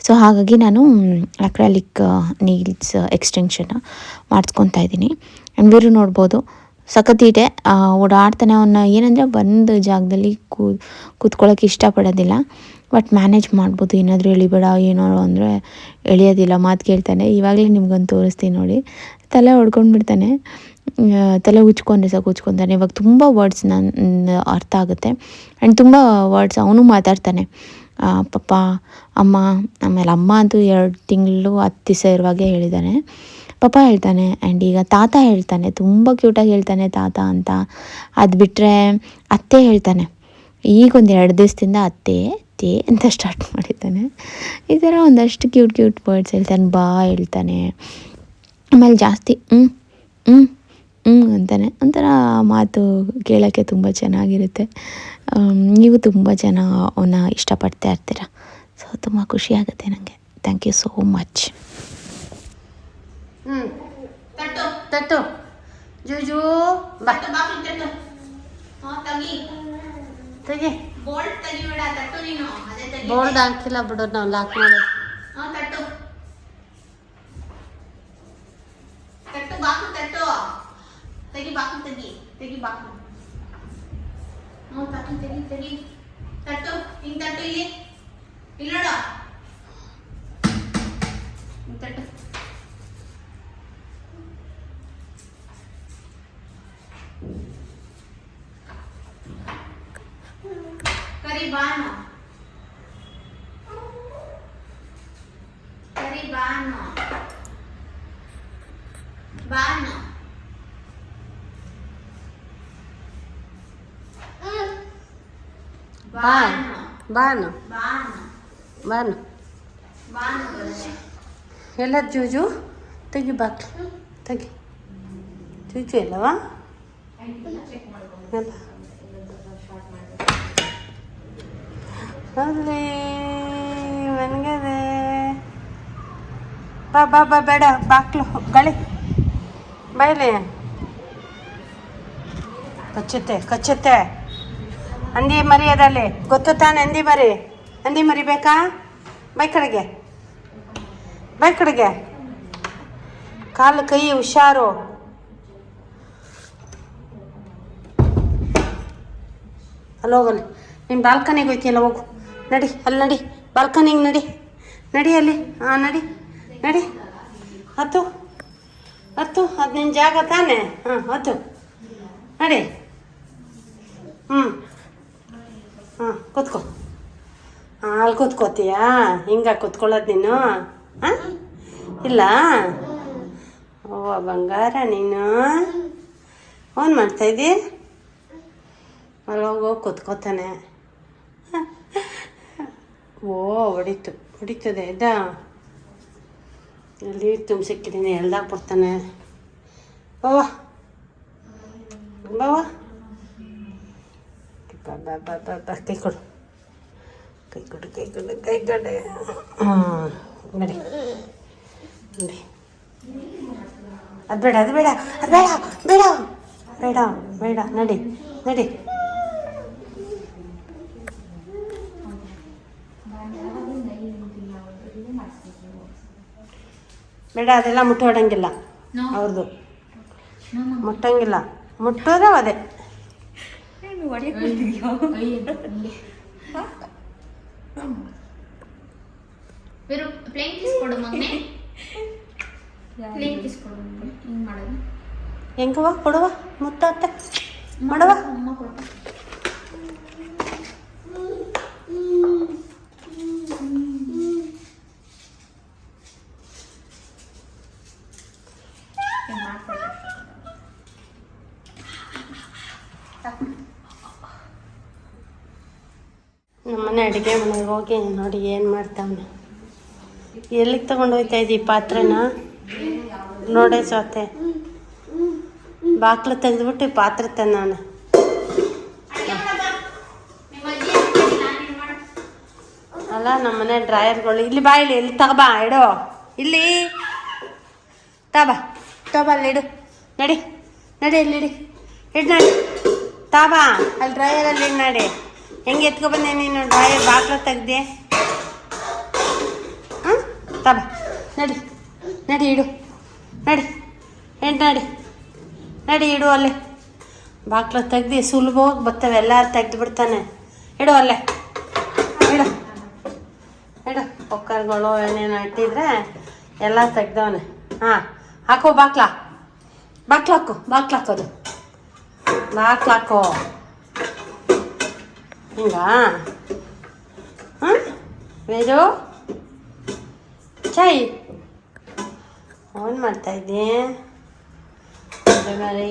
ಸೊ ಹಾಗಾಗಿ ನಾನು ಅಕ್ರಾಲಿಕ್ ನೀಲ್ಸ್ ಎಕ್ಸ್ಟೆನ್ಷನ್ನ ಮಾಡಿಸ್ಕೊತಾ ಇದ್ದೀನಿ. ಆ್ಯಂಡ್ ವೀರು ನೋಡ್ಬೋದು ಸಖತ್ತೀಟೆ ಓಡಾಡ್ತಾನೆ. ಅವನ್ನ ಏನಂದರೆ ಒಂದು ಜಾಗದಲ್ಲಿ ಕೂತ್ಕೊಳ್ಳೋಕೆ ಇಷ್ಟಪಡೋದಿಲ್ಲ. ಬಟ್ ಮ್ಯಾನೇಜ್ ಮಾಡ್ಬೋದು. ಏನಾದರೂ ಎಳಿಬೇಡ ಏನಾದ್ರು ಅಂದರೆ ಎಳೆಯೋದಿಲ್ಲ, ಮಾತು ಕೇಳ್ತಾನೆ. ಇವಾಗಲೇ ನಿಮ್ಗೊಂದು ತೋರಿಸ್ತೀನಿ ನೋಡಿ. ತಲೆ ಹೊಡ್ಕೊಂಡು ಬಿಡ್ತಾನೆ, ತಲೆ ಉಚ್ಕೊಂಡ್ರೆ ಸಾಕು ಉಚ್ಕೊತಾನೆ. ಇವಾಗ ತುಂಬ ವರ್ಡ್ಸ್ ನನ್ನ ಅರ್ಥ ಆಗುತ್ತೆ ಆ್ಯಂಡ್ ತುಂಬ ವರ್ಡ್ಸ್ ಅವನು ಮಾತಾಡ್ತಾನೆ. ಪಪ್ಪ, ಅಮ್ಮ, ಆಮೇಲೆ ಅಮ್ಮ ಅಂತೂ 2 ತಿಂಗಳು 10 ದಿವಸ ಇರುವಾಗೆ ಹೇಳಿದ್ದಾನೆ. ಪಪ್ಪ ಹೇಳ್ತಾನೆ ಆ್ಯಂಡ್ ಈಗ ತಾತ ಹೇಳ್ತಾನೆ. ತುಂಬ ಕ್ಯೂಟಾಗಿ ಹೇಳ್ತಾನೆ ತಾತ ಅಂತ. ಅದು ಬಿಟ್ಟರೆ ಅತ್ತೆ ಹೇಳ್ತಾನೆ. ಈಗೊಂದು 2 ದಿವಸದಿಂದ ಅತ್ತೆ ಅತ್ತೆ ಅಂತ ಸ್ಟಾರ್ಟ್ ಮಾಡಿದ್ದಾನೆ. ಈ ಥರ ಒಂದಷ್ಟು ಕ್ಯೂಟ್ ವರ್ಡ್ಸ್ ಹೇಳ್ತಾನೆ. ಬಾ ಹೇಳ್ತಾನೆ. ಆಮೇಲೆ ಜಾಸ್ತಿ ಅಂತಾನೆ. ಒಂಥರ ಮಾತು ಕೇಳೋಕ್ಕೆ ತುಂಬ ಚೆನ್ನಾಗಿರುತ್ತೆ. ನೀವು ತುಂಬ ಜನ ಅವನ್ನ ಇಷ್ಟಪಡ್ತಾ ಇರ್ತೀರ. ಸೊ ತುಂಬ ಖುಷಿಯಾಗುತ್ತೆ ನನಗೆ. Thank you so much. ತಟ್ಟು ಜೂಜು ಬಾ ತೆಗಿ. ಬೋಲ್ಡ್ ಹಾಕಿಲ್ಲ ಬಿಡು, ನಾವು ಲಾಕ್ ಮಾಡೋದು. ತೆಗಿ ಬಾಕು, ತೆಗಿ ಬಾಕು. ತೆಗಿ ತಟ್ಟು. ಹಿಂಗೆ ತಟ್ಟು. ಇಲ್ಲಿ ನೋಡ ತಟ್ಟು. ಕರಿ ಬಾನು, ಕರಿ ಬಾನು, ಬಾನು. ಬಾನು ಎಲ್ಲ ಜೂಜು ತೆಗಿ, ಬಾಕ್ಲು ತೆಗಿ. ಜೂಜು ಎಲ್ಲವಾ ಎಲ್ಲ ಅಲ್ಲಿ ಮನ್ಗದೆ. ಬಾ ಬೇಡ, ಬಾಕ್ಲು ಗಾಳಿ ಬಾಯ್ಲಿ. ಕಚ್ಚುತ್ತೆ ಹಂದಿ ಮರಿ ಅದಲ್ಲಿ, ಗೊತ್ತು ತಾನೆ? ಹಂದಿ ಮರಿ ಬೇಕಾ? ಬೈ ಕಡೆಗೆ ಕಾಲು ಕೈ ಹುಷಾರು. ಅಲ್ಲಿ ಹೋಗಲ್ಲಿ, ನೀನು ಬಾಲ್ಕನಿಗೆ ಹೋಯ್ತಿಯಲ್ಲ, ಹೋಗು. ನಡಿ ಅಲ್ಲಿ, ನಡಿ ಬಾಲ್ಕನಿಗೆ, ನಡಿ ಅಲ್ಲಿ. ಹಾಂ ನಡಿ ಹತ್ತು ಅದು ನಿನ್ನ ಜಾಗ ತಾನೆ. ಹಾಂ ಹತ್ತು ನಡಿ. ಹಾಂ ಕೂತ್ಕೋ. ಅಲ್ಲಿ ಕೂತ್ಕೋತೀಯಾ? ಹಿಂಗೆ ಕೂತ್ಕೊಳ್ಳೋದು ನೀನು? ಹಾಂ ಇಲ್ಲ. ಓ ಬಂಗಾರ ನೀನು ಫೋನ್ ಮಾಡ್ತಾಯಿದ್ದಿ? ಅಲ್ಲಿ ಹೋಗಿ ಕೂತ್ಕೋತಾನೆ. ಓ ಹೊಡಿತದೆ ಇದಾ? ಅಲ್ಲಿ ತುಂಬಿಸಿಕ್ಕಿದ್ದೀನಿ, ಎಳ್ದಾಗ ಬರ್ತಾನೆ. ಬಾವಾ ಕೈ ಕೊಡು. ನಡಿ ಅದು ಬೇಡ ನಡಿ ಬೇಡ, ಅದೆಲ್ಲ ಮುಟ್ಟೋಡಂಗಿಲ್ಲ. ಅವ್ರದ್ದು ಮುಟ್ಟಂಗಿಲ್ಲ. ಮುಟ್ಟೋದ್ರೆ ಅದೇ. ಹೆಂಗವ ಕೊಡುವ ಮುತ್ತ ಮಾಡವ. ನಮ್ಮನೆ ಅಡುಗೆ ಮನೆಗೆ ಹೋಗಿ ನೋಡಿ ಏನು ಮಾಡ್ತಾವನೆ. ಎಲ್ಲಿಗೆ ತಗೊಂಡು ಹೋಗ್ತಾ ಇದ್ದೀವಿ ಪಾತ್ರೆನ? ನೋಡೇ ಸೋತೆ. ಬಾಕ್ಲು ತೆಗೆದ್ಬಿಟ್ಟು ಪಾತ್ರೆ ತಂದಾನೆ. ಅಲ್ಲ ನಮ್ಮನೆ ಡ್ರಾಯರ್ಗಳು. ಇಲ್ಲಿ ಬಾ, ಇಲ್ಲಿ ತಗೋಬಾ, ಇಡು ಇಲ್ಲಿ. ತಬಾ ಅಲ್ಲಿ ಇಡು. ನಡಿ ಇಲ್ಲಿ ಇಡು. ನಡಿ ತಾಬಾ ಅಲ್ಲಿ ಡ್ರಾಯರಲ್ಲಿ ನಡಿ. ಹೆಂಗೆ ಎತ್ಕೊಬಂದೆ ನೀನು ಡ್ರಾಯರ್? ಬಾಕ್ಲ ತೆಗ್ದೆ. ಹಾಂ ತಬಾ ನಡಿ ಇಡು. ನಡಿ ಇಡು ಅಲ್ಲಿ. ಬಾಕ್ಲ ತೆಗ್ದು ಸುಲಭವಾಗಿ ಬರ್ತವೆ, ಎಲ್ಲ ತೆಗ್ದು ಬಿಡ್ತಾನೆ. ಇಡು ಅಲ್ಲೇ, ಇಡು ಇಡು. ಕುಕ್ಕರ್ಗಳು ಏನೇನು ಇಟ್ಟಿದ್ರೆ ಎಲ್ಲ ತೆಗ್ದವನೆ. ಹಾಂ ಹಾಕೋ ಬಾಕ್ಲ ಹಾಕು, ಹಾಕೋದು ಹಾಕೋ ಹಿಂಗ. ಹಾಂ ವೇರು ಚಾಯ್ ಆನ್ ಮಾಡ್ತಾಯಿದ್ದೆ ಮರಿ.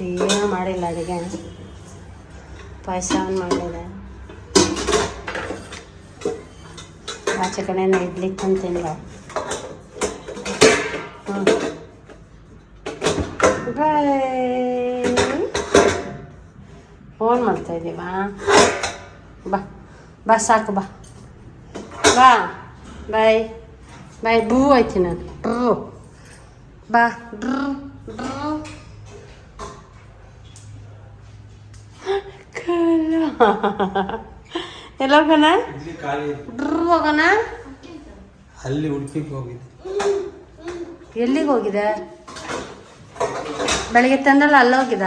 ಏನೂ ಮಾಡಿಲ್ಲ ಅಡುಗೆ, ಪಾಯಸ ಮಾಡಿದೆ. ಆಚೆ ಕಡೆಯಿಂದ ಇಡ್ಲಿ ತಂತಿಲ್ಲ. ಫೋನ್ ಮಾಡ್ತಾಯಿದ್ದೀವಾ? ಬಾ ಬಾ ಸಾಕು, ಬಾ ಬಾ ಬಾಯ್ ಬಾಯ್. ಬೂ ಆಯ್ತು ನಾನು. ಡ್ರೂ ಬಾ ಡ್ರೂ ಡ್ರೂ. ಎಲ್ಲ ಹೋಗೋಣ, ಡ್ರೂ ಹೋಗೋಣ. ಅಲ್ಲಿ ಉಡುಪಿಗೆ ಹೋಗಿದೆ. ಎಲ್ಲಿಗೆ ಹೋಗಿದೆ? ಬೆಳಗ್ಗೆ ತಂದಲ್ಲ, ಅಲ್ಲಿ ಹೋಗಿದ?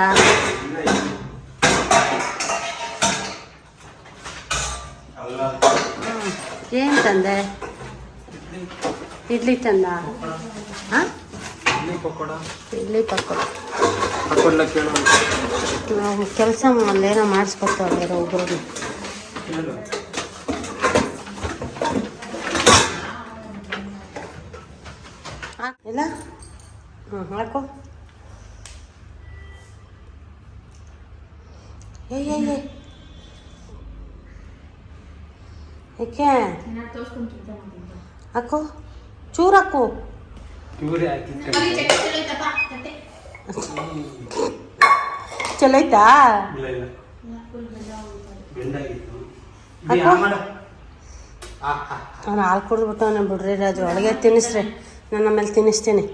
ಏನು ತಂದೆ? ಇಡ್ಲಿ ತಂದ? ಹಾಂ ಇಡ್ಲಿ ಪಕೋಡ. ನಾವು ಕೆಲಸ ಅಲ್ಲೇನೋ ಮಾಡಿಸ್ಕೊಡ್ತಾವೆ ಒಬ್ಬರು. ಇಲ್ಲ ಹಾಕೋ. ಏ ಏಕೆ ಹಾಕು, ಚೂರು ಹಾಕು. ಚಲೋ ಐತಾ? ನಾನು ಹಾಲು ಕುಡಿದ್ಬಿಟ್ಟು ನಾನು ಬಿಡ್ರಿ ರಾಜು, ಒಳಗೆ ತಿನ್ನಿಸ್ರಿ, ನಾನು ಆಮೇಲೆ ತಿನ್ನಿಸ್ತೀನಿ.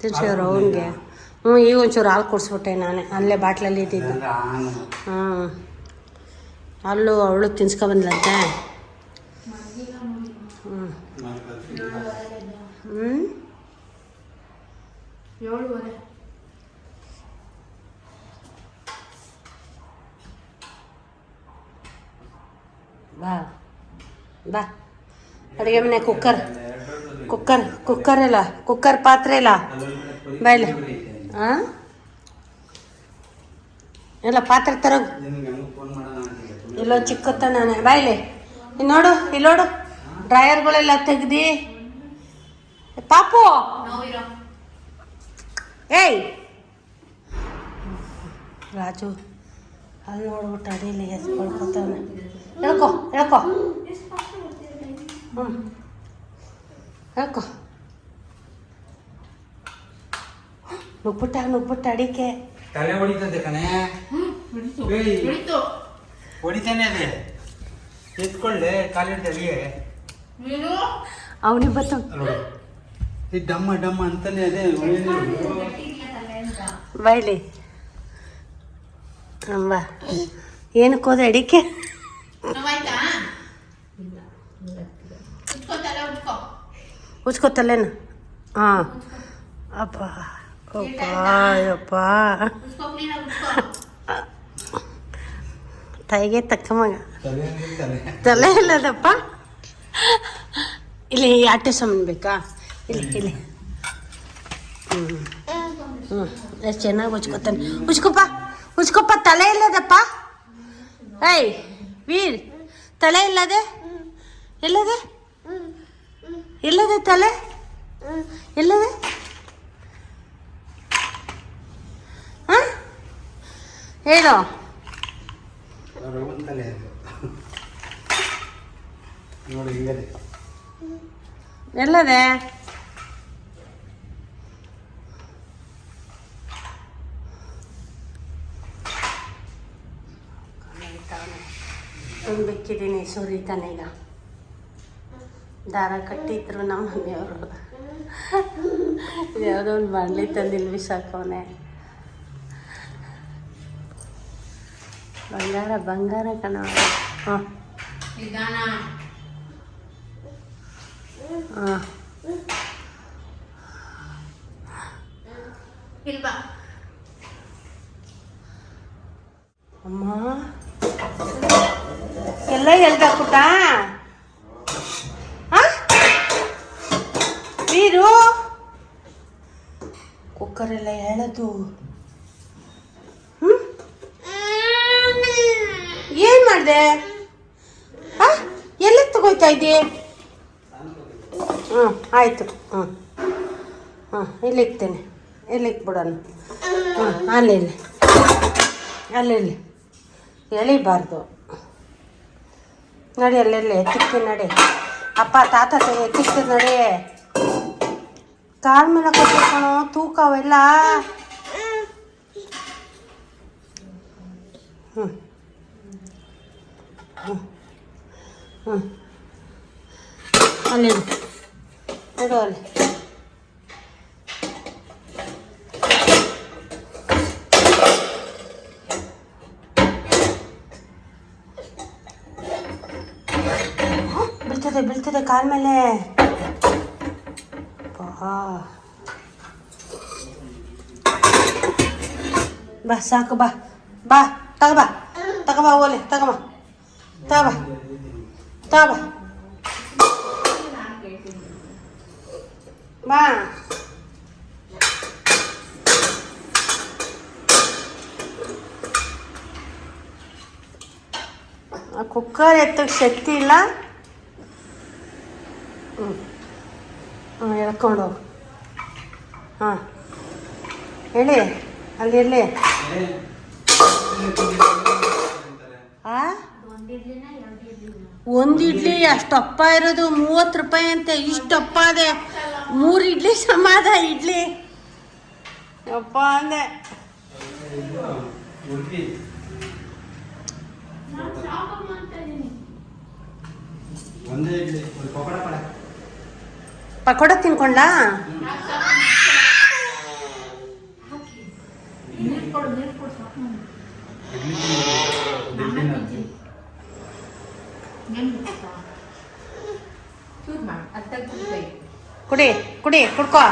ತಿನ್ಸಿದ್ರು ಅವನಿಗೆ. ಈಗ ಒಂಚೂರು ಹಾಲು ಕುಡಿಸ್ಬಿಟ್ಟೆ ನಾನೇ, ಅಲ್ಲೇ ಬಾಟ್ಲಲ್ಲಿ ಇದ್ದಿದ್ದು. ಅಲ್ಲೂ ಅವಳು ತಿನ್ಸ್ಕೊಬಂದ್ಲಂತೆ. ಬಾ ಬಾ. ಅಡುಗೆ ಮನೆ ಕುಕ್ಕರ್ ಇಲ್ಲ, ಕುಕ್ಕರ್ ಪಾತ್ರೆ ಇಲ್ಲ. ಬಾಯ್ಲೆ. ಹಾಂ ಇಲ್ಲ ಪಾತ್ರೆ ತರೋ. ಇಲ್ಲೋ ಚಿಕ್ಕತ್ತ ನಾನೇ. ಬಾಯ್ಲೆ ನೋಡು, ಇಲ್ಲೋಡು ಡ್ರಾಯರ್ಗಳೆಲ್ಲ ತೆಗ್ದು. ಪಾಪು ಏಯ್ ರಾಜು ಅಲ್ಲಿ ನೋಡ್ಬಿಟ್ಟು ಅಡಿಯಲ್ಲಿ ಎಸ್ಕೊಳ್ಕೊತಾನೆ. ಹೇಳ್ಕೊ ಹೇಳ್ಕೊ ನುಗ್ಬಿಟ್ಟ ಅಡಿಕೆ ತಲೆ ಹೊಡಿತದೆ ಕಣೆ. ಹೊಡಿತಾನೆ ಅದೇ, ಎತ್ಕೊಳ್ಳೆ ಕಾಲಿಡ್ದಲ್ಲಿಗೆ. ಅವನಿಗೆ ಬತ್ತ ಈ ಡಮ್ಮ ಡಮ್ಮ ಅಂತಾನೆ ಅದೇ. ಬಾಯ್ಲಿ ಬಾ. ಏನಕ್ಕೆ ಹೋದೆ ಅಡಿಕೆ? ಉಚ್ಕೋತಲ್ಲೇನು? ಹಾಂ ಅಪ್ಪ ಅಪ್ಪ ಅಪ್ಪ ತಾಯಿಗೆ ತಕ್ಕ ಮಗ. ತಲೆ ಇಲ್ಲದಪ್ಪ. ಇಲ್ಲಿ ಆಟೆ ಸಾಮಾನು ಬೇಕಾ? ಇಲ್ಲಿ ಎಷ್ಟು ಚೆನ್ನಾಗಿ ಉಚ್ಕೋತಾನೆ. ಉಚ್ಕೊಪ್ಪ ತಲೆ ಇಲ್ಲದಪ್ಪ. ಏಯ್ ವೀರ್, ತಲೆ ಇಲ್ಲದೆ ಎಲ್ಲದೆ ತಲೆ ಎಲ್ಲದೆ? ಹಾಂ ಹೇಳು. ಎಲ್ಲದೆ? ಬೆಕ್ಕಿದ್ದೀನಿ, ಸುರಿತಾನೆ. ಈಗ ದಾರ ಕಟ್ಟಿದ್ರು ನಮ್ಮ ಮನೆಯವರು. ಯಾವುದೋ ಒಂದು ಬಾಣಲಿ ತಂದಿಲ್ಲ, ಬಿಸಾಕವನೆ. ಬಂಗಾರ ಬಂಗಾರ ಕಣ. ಹಾಂ ಹಾಂ ಇಲ್ವಾ ಅಮ್ಮ ಎಲ್ಲ ಹೇಳ್ದ ಪುಟ್ಟ. ವೀರು ಕುಕ್ಕರೆಲ್ಲ ಹೇಳೋದು. ಏನ್ ಮಾಡಿದೆ? ಎಲ್ಲ ತಗೋಯ್ತಾ ಇದ್ದಿ? ಹ್ಞೂ ಆಯಿತು. ಇಲ್ಲಿ ಇಕ್ತೇನೆ, ಇಲ್ಲಿ ಇಕ್ಬಿಡೋಣ. ಅಲ್ಲಿ ಎಳಿಬಾರ್ದು. ನಡಿ ಅಲ್ಲೆಲ್ಲ ಎತ್ತಿಕ್ತೀನಿ ನಡಿ. ಅಪ್ಪ ತಾತ ಎತ್ತಿಕ್ತೀನಿ ನಡಿ. ಕಾಲ್ ಮೇಲೆ ಕೊಟ್ಬಿಡ್ಕೊಣೋ ತೂಕ ಅವೆಲ್ಲ. ಅಲ್ಲಿ ನೋಡು ಅಲ್ಲಿ. ಬೀಳ್ತದೆ ಕಾಲ ಮೇಲೆ. ಬಾ ಸಾಕು. ಬಾ ತಗೋಬಾ ಓಲೆ ತಗೋಬಾ ಬಾ. ಕುಕ್ಕರ್ ಎತ್ತಕ್ಕೆ ಶಕ್ತಿ ಇಲ್ಲ. ಎಳ್ಕೊಂಡು ಹೋಗು. ಹಾಂ ಹೇಳಿ ಅಲ್ಲಿ ಇರಲಿ. ಒಂದು ಇಡ್ಲಿ ಅಷ್ಟಪ್ಪ ಇರೋದು 30 ರೂಪಾಯಿ ಅಂತೆ. ಇಷ್ಟಪ್ಪ ಅದೇ 3 ಇಡ್ಲಿ ಸಮಾಧ ಇಡ್ಲಿ ಅಪ್ಪ ಅಂದೆ. ಪಕೋಡ ತಿನ್ಕೊಂಡ. ಕುಡ್ಕೋ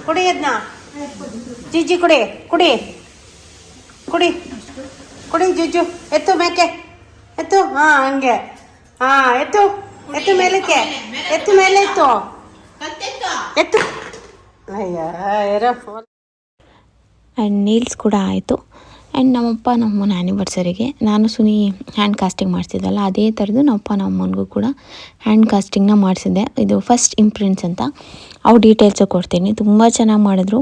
ಕುಡಿ ಅದನ್ನ. ಜಿಜ್ಜಿ ಕುಡಿ ಜಿಜ್ಜು. ಎತ್ತು ಮೇಕೆ ಎತ್ತು. ಹಾಂ ಹಂಗೆ. ಹಾಂ ಎತ್ತು ಮೇಲಕ್ಕೆ. ಎತ್ತು ಮೇಲೆ ಎತ್ತು. ಅಯ್ಯ ಫೋನ್. ಆ್ಯಂಡ್ ನೀಲ್ಸ್ ಕೂಡ ಆಯಿತು. ಆ್ಯಂಡ್ ನಮ್ಮಪ್ಪ ನಮ್ಮನ ಆ್ಯನಿವರ್ಸರಿಗೆ ನಾನು ಸುನಿ ಹ್ಯಾಂಡ್ ಕಾಸ್ಟಿಂಗ್ ಮಾಡಿಸಿದ್ದಲ್ಲ, ಅದೇ ಥರದ್ದು ನಮ್ಮಪ್ಪ ನಮ್ಮನಿಗೂ ಕೂಡ ಹ್ಯಾಂಡ್ ಕಾಸ್ಟಿಂಗ್ನ ಮಾಡಿಸಿದ್ದೆ. ಇದು ಫಸ್ಟ್ ಇಂಪ್ರಿಂಟ್ಸ್ ಅಂತ ಅವು ಡೀಟೇಲ್ಸು ಕೊಡ್ತೀನಿ. ತುಂಬ ಚೆನ್ನಾಗಿ ಮಾಡಿದ್ರು.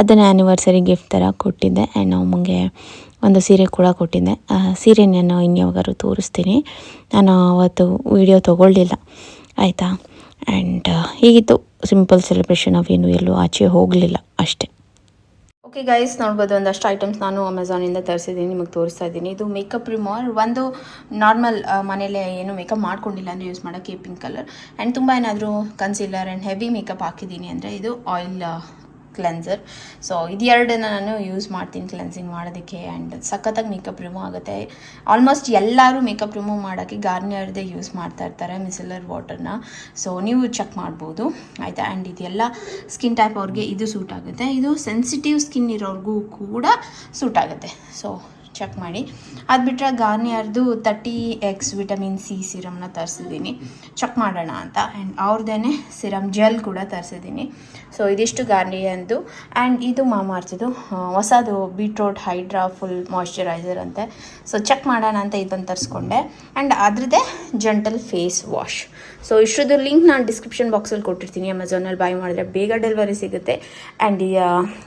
ಅದನ್ನು ಆ್ಯನಿವರ್ಸರಿ ಗಿಫ್ಟ್ ಥರ ಕೊಟ್ಟಿದ್ದೆ. ಆ್ಯಂಡ್ ನಮಗೆ ಒಂದು ಸೀರೆ ಕೂಡ ಕೊಟ್ಟಿದ್ದೆ. ಸೀರೆ ನಾನು ಇನ್ಯಾವಾಗಾದ್ರು ತೋರಿಸ್ತೀನಿ. ನಾನು ಅವತ್ತು ವೀಡಿಯೋ ತೊಗೊಳ್ಳಿಲ್ಲ ಆಯಿತಾ. ಆ್ಯಂಡ್ ಹೀಗಿತ್ತು ಸಿಂಪಲ್ ಸೆಲೆಬ್ರೇಷನ್. ಅವೇನು ಎಲ್ಲೂ ಆಚೆ ಹೋಗಲಿಲ್ಲ ಅಷ್ಟೇ. ಓಕೆ ಗೈಸ್, ನೋಡ್ಬೋದು ಒಂದಷ್ಟು ಐಟಮ್ಸ್ ನಾನು ಅಮೆಝಾನಿಂದ ತರಿಸಿದ್ದೀನಿ, ನಿಮಗೆ ತೋರಿಸ್ತಾ ಇದ್ದೀನಿ. ಇದು ಮೇಕಪ್ ರಿಮೂವರ್. ಒಂದು ನಾರ್ಮಲ್ ಮನೇಲೆ ಏನು ಮೇಕಪ್ ಮಾಡ್ಕೊಂಡಿಲ್ಲ ಅಂದರೆ ಯೂಸ್ ಮಾಡೋಕ್ಕೆ ಪಿಂಕ್ ಕಲರ್. ಆ್ಯಂಡ್ ತುಂಬ ಏನಾದರೂ ಕನ್ಸೀಲರ್ ಆ್ಯಂಡ್ ಹೆವಿ ಮೇಕಪ್ ಹಾಕಿದ್ದೀನಿ ಅಂದರೆ ಇದು ಆಯಿಲ್ ಕ್ಲೆನ್ಸರ್. ಸೊ ಇದು ಎರಡನ್ನ ನಾನು ಯೂಸ್ ಮಾಡ್ತೀನಿ ಕ್ಲೆನ್ಸಿಂಗ್ ಮಾಡೋದಕ್ಕೆ. ಆ್ಯಂಡ್ ಸಖತ್ತಾಗಿ ಮೇಕಪ್ ರಿಮೂವ್ ಆಗುತ್ತೆ. ಆಲ್ಮೋಸ್ಟ್ ಎಲ್ಲರೂ ಮೇಕಪ್ ರಿಮೂವ್ ಮಾಡೋಕ್ಕೆ ಗಾರ್ನಿಯರ್ದೇ ಯೂಸ್ ಮಾಡ್ತಾ ಇರ್ತಾರೆ, ಮಿಸೆಲರ್ ವಾಟರ್ನ. ಸೊ ನೀವು ಚೆಕ್ ಮಾಡ್ಬೋದು ಆಯಿತಾ. ಆ್ಯಂಡ್ ಇದೆಲ್ಲ ಸ್ಕಿನ್ ಟೈಪ್ ಅವ್ರಿಗೆ ಇದು ಸೂಟ್ ಆಗುತ್ತೆ. ಇದು ಸೆನ್ಸಿಟಿವ್ ಸ್ಕಿನ್ ಇರೋರ್ಗೂ ಕೂಡ ಸೂಟ್ ಆಗುತ್ತೆ. ಸೊ ಚೆಕ್ ಮಾಡಿ. ಅದು ಬಿಟ್ಟರೆ ಗಾರ್ನಿಯರ್ದು 30x ವಿಟಮಿನ್ ಸಿ ಸಿರಮ್ನ ತರಿಸಿದ್ದೀನಿ, ಚೆಕ್ ಮಾಡೋಣ ಅಂತ. ಆ್ಯಂಡ್ ಅವ್ರದ್ದೇ ಸಿರಮ್ ಜೆಲ್ ಕೂಡ ತರಿಸಿದ್ದೀನಿ. ಸೊ ಇದಿಷ್ಟು ಗಾರ್ನಿಯರ್ದು. ಆ್ಯಂಡ್ ಇದು ಮಾಮಾರ್ತಿದು ಹೊಸದು ಬೀಟ್ರೋಟ್ ಹೈಡ್ರಾ ಫುಲ್ ಮಾಯ್ಶ್ಚರೈಸರ್ ಅಂತೆ. ಸೊ ಚೆಕ್ ಮಾಡೋಣ ಅಂತ ಇದನ್ನು ತರಿಸ್ಕೊಂಡೆ. ಆ್ಯಂಡ್ ಅದ್ರದ್ದೇ ಜೆಂಟಲ್ ಫೇಸ್ ವಾಶ್. ಸೊ ಇಷ್ಟರದ್ದು ಲಿಂಕ್ ನಾನು ಡಿಸ್ಕ್ರಿಪ್ಷನ್ ಬಾಕ್ಸಲ್ಲಿ ಕೊಟ್ಟಿರ್ತೀನಿ. ಅಮೆಝಾನಲ್ಲಿ ಬೈ ಮಾಡಿದ್ರೆ ಬೇಗ ಡೆಲಿವರಿ ಸಿಗುತ್ತೆ. ಆ್ಯಂಡ್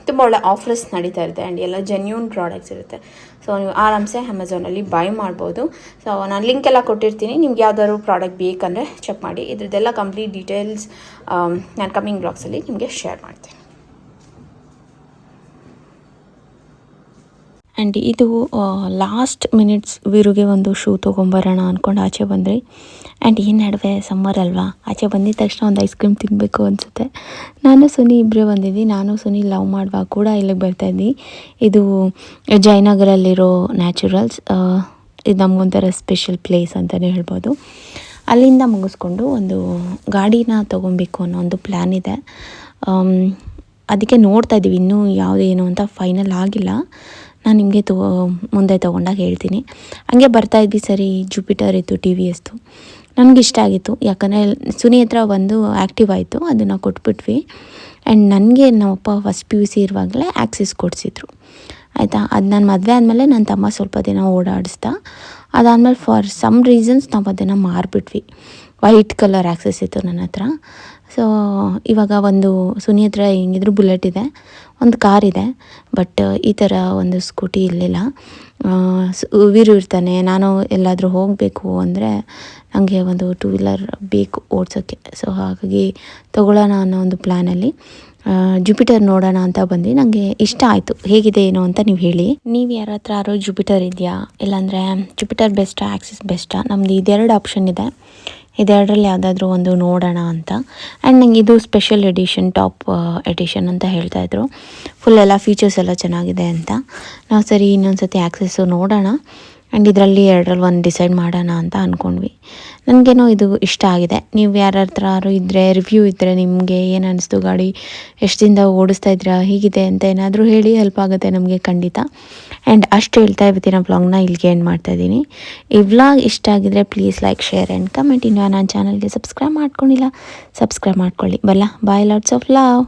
ತುಂಬ ಒಳ್ಳೆ ಆಫರ್ಸ್ ನಡೀತಾ ಇರುತ್ತೆ. ಆ್ಯಂಡ್ ಎಲ್ಲ ಜೆನ್ಯೂನ್ ಪ್ರಾಡಕ್ಟ್ಸ್ ಇರುತ್ತೆ. ಸೊ ನೀವು ಆರಾಮ್ಸೆ ಅಮೆಝಾನಲ್ಲಿ ಬೈ ಮಾಡ್ಬೋದು. ಸೊ ನಾನು ಲಿಂಕ್ ಎಲ್ಲ ಕೊಟ್ಟಿರ್ತೀನಿ. ನಿಮ್ಗೆ ಯಾವ್ದಾದ್ರು ಪ್ರಾಡಕ್ಟ್ ಬೇಕಂದರೆ ಚೆಕ್ ಮಾಡಿ. ಇದ್ರದ್ದೆಲ್ಲ ಕಂಪ್ಲೀಟ್ ಡೀಟೇಲ್ಸ್ ನಾನು ಕಮ್ಮಿಂಗ್ ಬ್ಲಾಗ್ಸಲ್ಲಿ ನಿಮಗೆ ಶೇರ್ ಮಾಡ್ತೀನಿ. ಆ್ಯಂಡ್ ಇದು ಲಾಸ್ಟ್ ಮಿನಿಟ್ಸ್ ವೀರುಗೆ ಒಂದು ಶೂ ತೊಗೊಂಬರೋಣ ಅಂದ್ಕೊಂಡು ಆಚೆ ಬಂದ್ರಿ. ಆ್ಯಂಡ್ ಈ ನಡುವೆ ಸಮ್ಮರ್ ಅಲ್ವಾ, ಆಚೆ ಬಂದಿದ ತಕ್ಷಣ ಒಂದು ಐಸ್ ಕ್ರೀಮ್ ತಿನ್ನಬೇಕು ಅನಿಸುತ್ತೆ. ನಾನು ಸುನಿ ಇಬ್ಬರೇ ಬಂದಿದ್ವಿ. ನಾನು ಸುನಿ ಲವ್ ಮಾಡುವಾಗ ಕೂಡ ಇಲ್ಲಿಗೆ ಬರ್ತಾಯಿದ್ವಿ. ಇದು ಜಯನಗರಲ್ಲಿರೋ ನ್ಯಾಚುರಲ್ಸ್. ಇದು ನಮಗೊಂಥರ ಸ್ಪೆಷಲ್ ಪ್ಲೇಸ್ ಅಂತಲೇ ಹೇಳ್ಬೋದು. ಅಲ್ಲಿಂದ ಮುಗಿಸ್ಕೊಂಡು ಒಂದು ಗಾಡಿನ ತೊಗೊಬೇಕು ಅನ್ನೋ ಒಂದು ಪ್ಲ್ಯಾನ್ ಇದೆ. ಅದಕ್ಕೆ ನೋಡ್ತಾ ಇದ್ದೀವಿ, ಇನ್ನೂ ಯಾವುದೇನು ಅಂತ ಫೈನಲ್ ಆಗಿಲ್ಲ. ನಾನು ನಿಮಗೆ ಮುಂದೆ ತೊಗೊಂಡಾಗ ಹೇಳ್ತೀನಿ. ಹಂಗೆ ಬರ್ತಾಯಿದ್ವಿ, ಸರಿ ಜುಪಿಟರ್ ಇತ್ತು, ಟಿ ವಿ ಎಸ್ದು. ನನಗೆ ಇಷ್ಟ ಆಗಿತ್ತು, ಯಾಕಂದರೆ ಸುನಿ ಹತ್ರ ಒಂದು ಆ್ಯಕ್ಟಿವ್ ಆಯಿತು, ಅದನ್ನು ಕೊಟ್ಬಿಟ್ವಿ. ಆ್ಯಂಡ್ ನನಗೆ ನಮ್ಮಪ್ಪ ಫಸ್ಟ್ PUC ಇರುವಾಗಲೇ ಆ್ಯಕ್ಸಿಸ್ ಕೊಡಿಸಿದ್ರು ಆಯಿತಾ. ಅದು ನಾನು ಮದುವೆ ಆದಮೇಲೆ ನನ್ನ ತಮ್ಮ ಸ್ವಲ್ಪ ದಿನ ಓಡಾಡಿಸ್ದ. ಅದಾದಮೇಲೆ ಫಾರ್ ಸಮ್ ರೀಸನ್ಸ್ ನಾವು ಅದನ್ನು ಮಾರಿಬಿಟ್ವಿ. ವೈಟ್ ಕಲರ್ ಆ್ಯಕ್ಸಸ್ ಇತ್ತು ನನ್ನ ಹತ್ರ. ಸೊ ಇವಾಗ ಒಂದು ಸುನಿ ಹತ್ರ ಹೆಂಗಿದ್ರು ಬುಲೆಟ್ ಇದೆ, ಒಂದು ಕಾರ್ ಇದೆ, ಬಟ್ ಈ ಥರ ಒಂದು ಸ್ಕೂಟಿ ಇರಲಿಲ್ಲ. ವೀರು ಇರ್ತಾನೆ, ನಾನು ಎಲ್ಲಾದರೂ ಹೋಗಬೇಕು ಅಂದರೆ ನನಗೆ ಒಂದು 2 ವೀಲರ್ ಬೇಕು ಓಡಿಸೋಕ್ಕೆ. ಸೊ ಹಾಗಾಗಿ ತೊಗೊಳ್ಳೋಣ ಅನ್ನೋ ಒಂದು ಪ್ಲ್ಯಾನಲ್ಲಿ ಜುಪಿಟರ್ ನೋಡೋಣ ಅಂತ ಬಂದ್ವಿ. ನನಗೆ ಇಷ್ಟ ಆಯಿತು, ಹೇಗಿದೆ ಏನು ಅಂತ ನೀವು ಹೇಳಿ. ನೀವು ಯಾರ ಹತ್ರ ಜುಪಿಟರ್ ಇದೆಯಾ, ಇಲ್ಲಾಂದರೆ ಜುಪಿಟರ್ ಬೆಸ್ಟಾ ಆ್ಯಕ್ಸಿಸ್ ಬೆಸ್ಟಾ? ನಮ್ಮದು ಇದೆರಡು ಆಪ್ಷನ್ ಇದೆ, ಇದೆರಡರಲ್ಲಿ ಯಾವುದಾದ್ರೂ ಒಂದು ನೋಡೋಣ ಅಂತ. ಆ್ಯಂಡ್ ನಂಗೆ ಇದು ಸ್ಪೆಷಲ್ ಎಡಿಷನ್, ಟಾಪ್ ಎಡಿಷನ್ ಅಂತ ಹೇಳ್ತಾಯಿದ್ರು. ಫುಲ್ ಎಲ್ಲ ಫೀಚರ್ಸ್ ಎಲ್ಲ ಚೆನ್ನಾಗಿದೆ ಅಂತ. ನಾವು ಸರಿ ಇನ್ನೊಂದು ಸತಿ ಆ್ಯಕ್ಸಸ್ಸು ನೋಡೋಣ, ಆ್ಯಂಡ್ ಇದರಲ್ಲಿ ಎರಡರಲ್ಲಿ ಒಂದು ಡಿಸೈಡ್ ಮಾಡೋಣ ಅಂತ ಅಂದ್ಕೊಂಡ್ವಿ. ನನಗೇನೋ ಇದು ಇಷ್ಟ ಆಗಿದೆ. ನೀವು ಯಾರ ಹತ್ರ ಇದ್ದರೆ, ರಿವ್ಯೂ ಇದ್ದರೆ, ನಿಮಗೆ ಏನು ಅನ್ನಿಸ್ತು, ಗಾಡಿ ಎಷ್ಟು ದಿನದ ಓಡಿಸ್ತಾ ಇದ್ದೀರಾ, ಹೀಗಿದೆ ಅಂತ ಏನಾದರೂ ಹೇಳಿ, ಹೆಲ್ಪ್ ಆಗುತ್ತೆ ನಮಗೆ ಖಂಡಿತ. ಆ್ಯಂಡ್ ಅಷ್ಟು ಹೇಳ್ತಾ ಇವತ್ತಿನ ವ್ಲಾಗ್ನ ಇಲ್ಲಿಗೆ ಎಂಡ್ ಮಾಡ್ತಾಯಿದ್ದೀನಿ. ಈ ವ್ಲಾಗ್ ಇಷ್ಟ ಆಗಿದರೆ please like, share and comment. ಇನ್ನೂ ನನ್ನ ಚಾನಲ್ಗೆ ಸಬ್ಸ್ಕ್ರೈಬ್ ಮಾಡ್ಕೊಂಡಿಲ್ಲ, ಸಬ್ಸ್ಕ್ರೈಬ್ ಮಾಡ್ಕೊಳ್ಳಿ. Bye, lots of love.